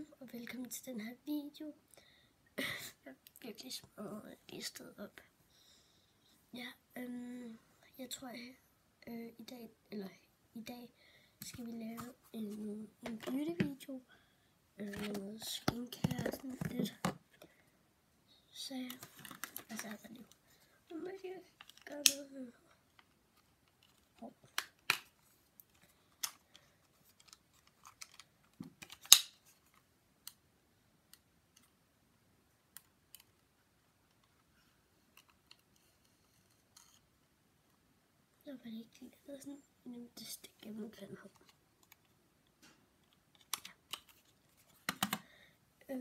sammen, og velkommen til den her video. Jeg er virkelig listet op. Ja, jeg tror, i dag skal vi lave en beauty-video. Noget skincare, sådan lidt. Så ja, altså er der lige. Nu må jeg gøre noget. Så var det ikke lige sådan nemt at stikke gennem den her. Ja.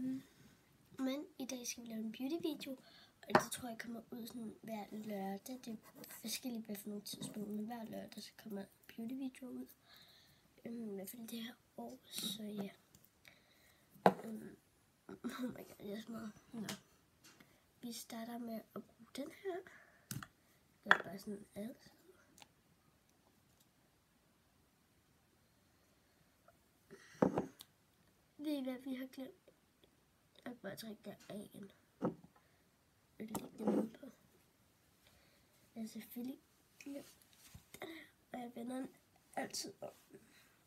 Men i dag skal vi lave en beauty-video, og det tror jeg kommer ud sådan hver lørdag. Det er forskellige hvad for nogle tidspunkter, men hver lørdag så kommer beauty-videoer ud. I hvert fald det her år, så ja. Oh my god, jeg er så meget. Nå. Vi starter med at bruge den her. Gør bare sådan alt. Ved I hvad vi har glemt? Jeg vil bare trække der af igen. Og lægge det ud på. Jeg har selvfølgelig glemt den her, og jeg vender den altid om.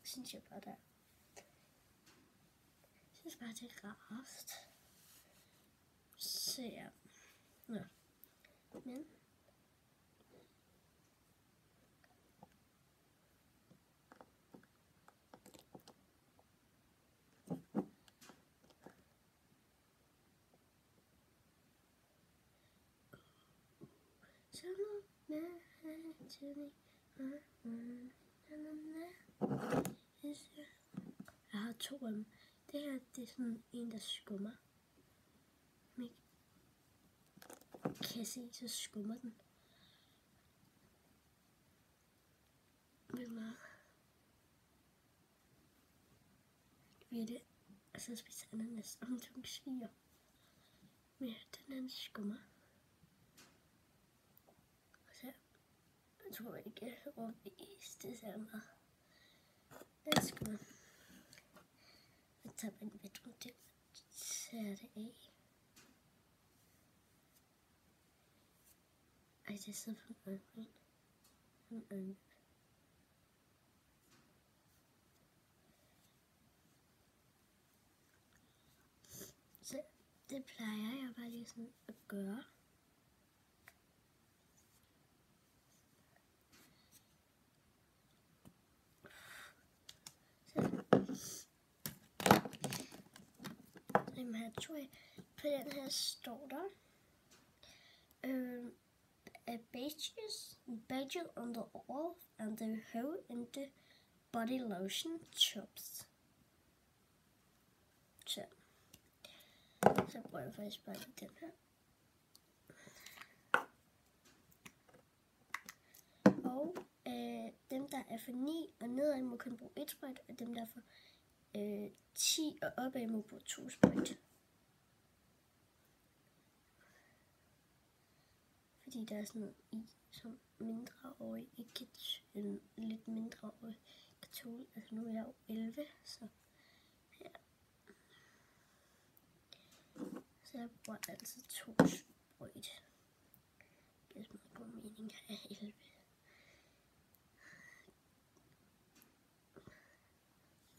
Synes jeg bare der. Jeg synes bare det er rarest. Så ja. Nå. Men. Jeg har to af dem. Det her, det er sådan en, der skummer. Man kan se, så skummer den. Ved det, og så spiser ananas om to sviger. Men den anden skummer. Og så, jeg tror ikke, jeg har overbevist det så meget. Den skummer. Jeg tager bare en bedre til at tage det af. Ej, det sidder på en øjne. Så det plejer jeg bare lige sådan at gøre. Dem her tror jeg, på den her står der a badge on the wall and the hoe in the body lotion tubes. Så bruger jeg faktisk bare den her. Og dem der er for 9 og nedad må kun bruge 1 sprøjt, og dem der er for 10 og opad må bruge 2 sprøjt. Fordi der er sådan noget i, som mindreårige ikke lidt mindreårige kan tåle. Altså nu er jeg jo 11, så ja. Så jeg bruger altid 2 sprøjt. Det er meget god mening, at jeg er 11.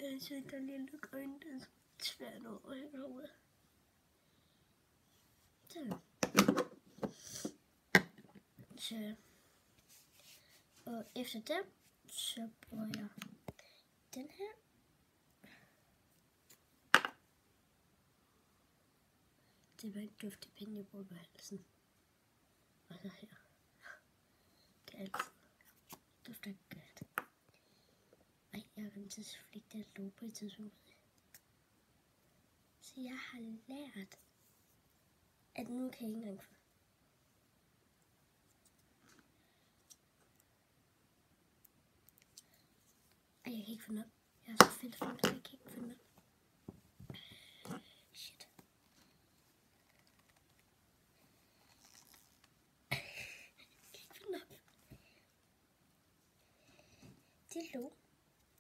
Jeg synes, der lige lukke øjnene, det er svært over herovre. Så. Og efter det, så bruger jeg den her. Det var en duftepind, jeg bruger på halsen. Og så her. Det er altid dufter godt. Ej, jeg kan til flække det lå på et tidspunkt. Så jeg har lært, at nu kan jeg ikke engang få. Ej, jeg kan ikke finde op. Jeg er så fedt for det, jeg kan ikke finde op. Shit. Jeg kan ikke finde op. Det lå.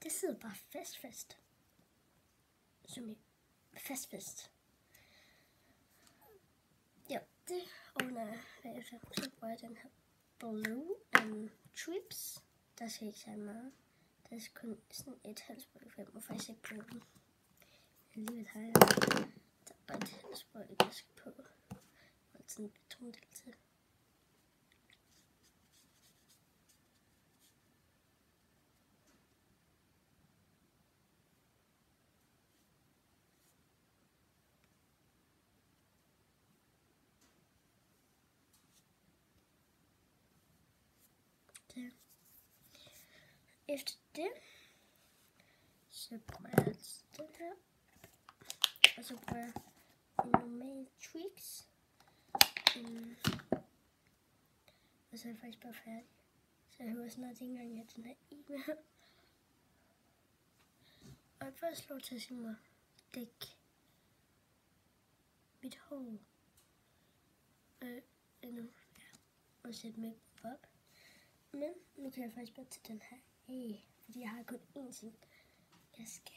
Det sidder bare fast. Som i fast. Ja, det ordner jeg bagefter. Så bruger jeg den her Blue Trips. Der skal ikke særlig meget. Der er kun sådan et halsbånd, for jeg må faktisk ikke bruge den. Alligevel har jeg der er bare et halsbånd, jeg skal på. Og sådan en betondel til. Der. Efter det, så bruger jeg altså den her. Og så bruger jeg en normal tweaks. Og så er jeg faktisk bare færdig. Så jeg håber snart ikke engang have den her i med. Og jeg får også lov til at se mig dække mit hår. Nu. Og sætte make op. Men nu kan jeg faktisk bare tage den her af. Fordi jeg har kun én ting, jeg skal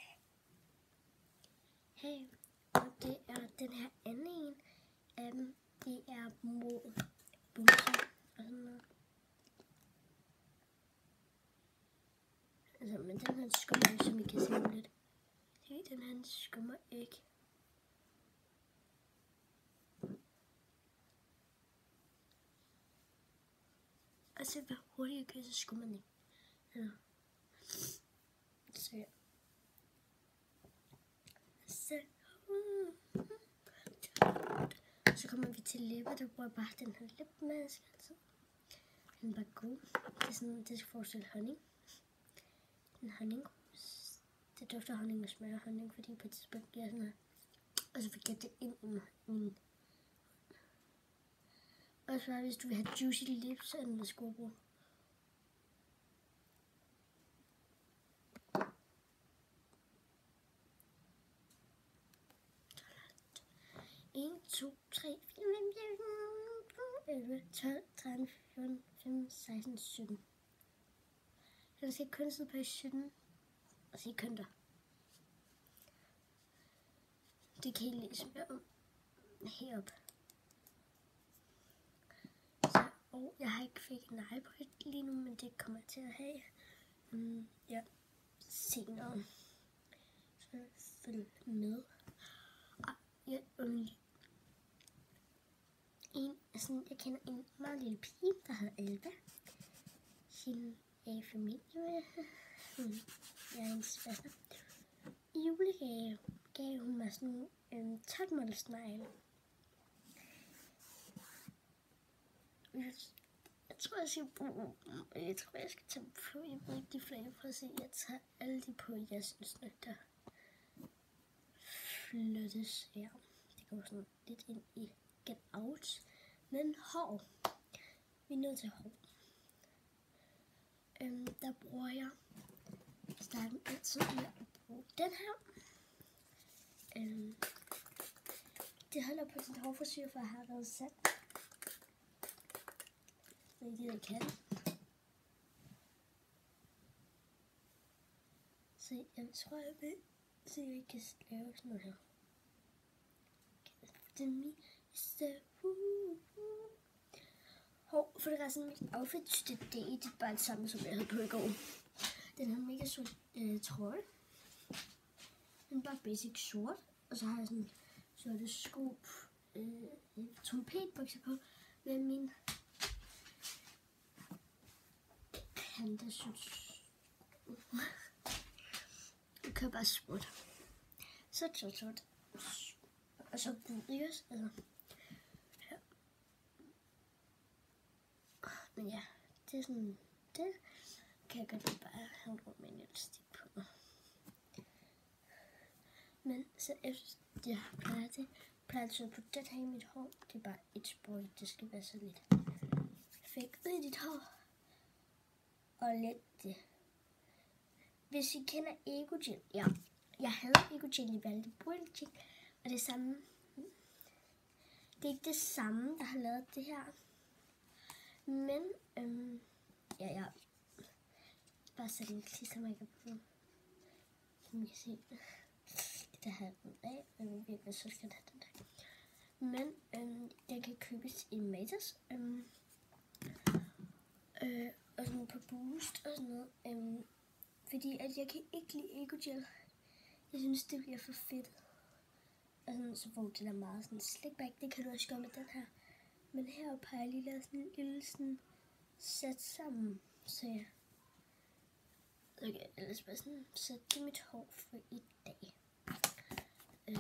have. Og det er den her anden en. Det er mod bumser og sådan noget. Altså, men den her skummer ikke, som I kan se lidt. Se, den her skummer ikke. Og se, hvor hurtigt jeg kan, så skummer den ikke. Ja. Så ja. Så kommer vi til læber, der bruger bare den her lipmaske altid. Den er bare god. Det er sådan, det skal forestille honning. En honning. Det dufter honning og smager honning, fordi på et tidspunkt giver sådan her. Og så fik jeg det ind i min. Og så hvis du vil have juicy lips, så er den værsgo at bruge. 1, 2, 3, 4, 5, 11, 12, 13, 14, 15, 16, 17. Den skal kun sidde på i 17 sekunder. Det kan I læse mere om heroppe. Så, og jeg har ikke fik en iPod lige nu, men det kommer jeg til at have. Ja, senere. Så følg med. Og jeg jeg kender en meget lille pige, der hedder Alba. Hende er i familie med. Jeg er hendes søster. I julegave gav hun mig sådan nogle topmodelsnegle. Jeg tror, jeg skal bruge. Jeg tror, jeg skal tage dem på. Jeg ved ikke de flere. Prøv at se, jeg tager alle de på. Jeg synes nok, der flyttes her. Det går sådan lidt ind i get out. Men hår. Vi er nødt til hår. Der bruger jeg starten altid med at bruge den her. Det holder på sin hårfrisyr, for jeg har været sat. Men jeg kan. Så jeg tror, jeg vil se, at jeg kan lave sådan noget her. For det er sådan mit outfit today, det er bare det samme, som jeg havde på i går. Den her mega sort trøje. Den er bare basic sort. Og så har jeg sådan sorte sko, trompetbukser på med min pandasyns. Jeg kører bare sort. Sort. Og så booty også, altså. Ja. Men ja, det er sådan, det kan jeg godt bare have rundt med en elastik på. Men så efter jeg plejer at på det her i mit hår. Det er bare et spor, det skal være så lidt fake ud i dit hår. Og let det. Hvis I kender Ego-Gel, ja. Jeg havde Ego-Gel i valgte Bryl-Gel, og det samme. Det er ikke det samme, der har lavet det her. Men, ja. Bare sætte en klistermærke på. Som I kan se. Det har jeg den af. Jeg jeg så skal have den der. Men den kan købes i Matas. Og sådan på Boost og sådan noget. Fordi at jeg kan ikke lide Ego-gel. Jeg synes, det bliver for fedt. Og sådan, så får det der meget sådan slickback. Det kan du også gøre med den her. Men heroppe har jeg lige lavet sådan en lille sådan sat sammen. Så jeg okay, ellers bare sådan sætte det mit hår for i dag. Ja.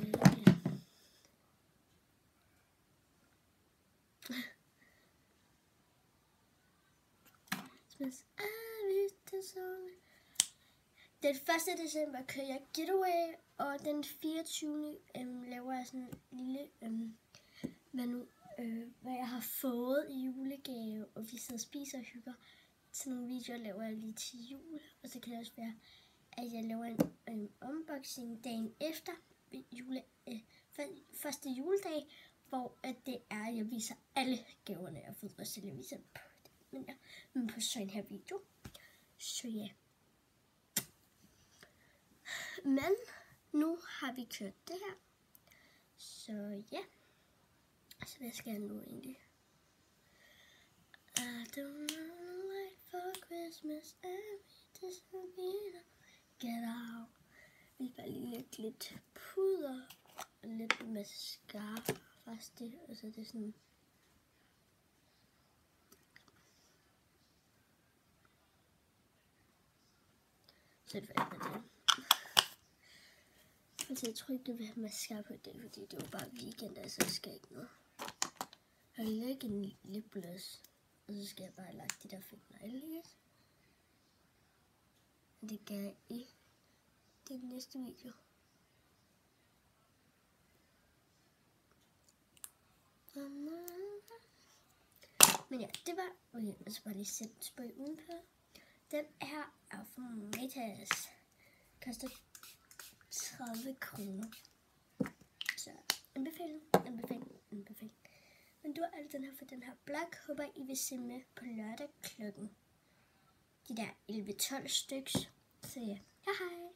Den 1. december kører jeg giveaway, og den 24. laver jeg sådan en lille, hvad jeg har fået i julegave, og vi sidder og spiser og hygger. Sådan nogle videoer laver jeg lige til jul, og så kan det også være, at jeg laver en unboxing dagen efter, første juledag, hvor at det er, at jeg viser alle gaverne, jeg har fået, og så jeg viser på det, men på sådan her video. Så ja. Men nu har vi kørt det her, så ja. Så hvad skal jeg nu egentlig? I don't know what for Christmas, get out. Vi bare lige lægge lidt puder og lidt mascara fast det, og så er det sådan. Så det var det. Altså jeg tror ikke, det vil have mascara på det, fordi det var bare weekend, altså jeg skal ikke noget. Jeg vil lægge en lipgloss, og så skal jeg bare have lagt de der fik neglelaks. Det gør jeg i den næste video. Men ja, det var, okay, jeg skal bare lige sætte en spray udenpå. Den her er fra Matas. Koster 30 kroner. Så anbefaling. Men du har alt den her for den her blog. Håber I vil se med på lørdag klokken de der 11-12 styks. Så ja, hej.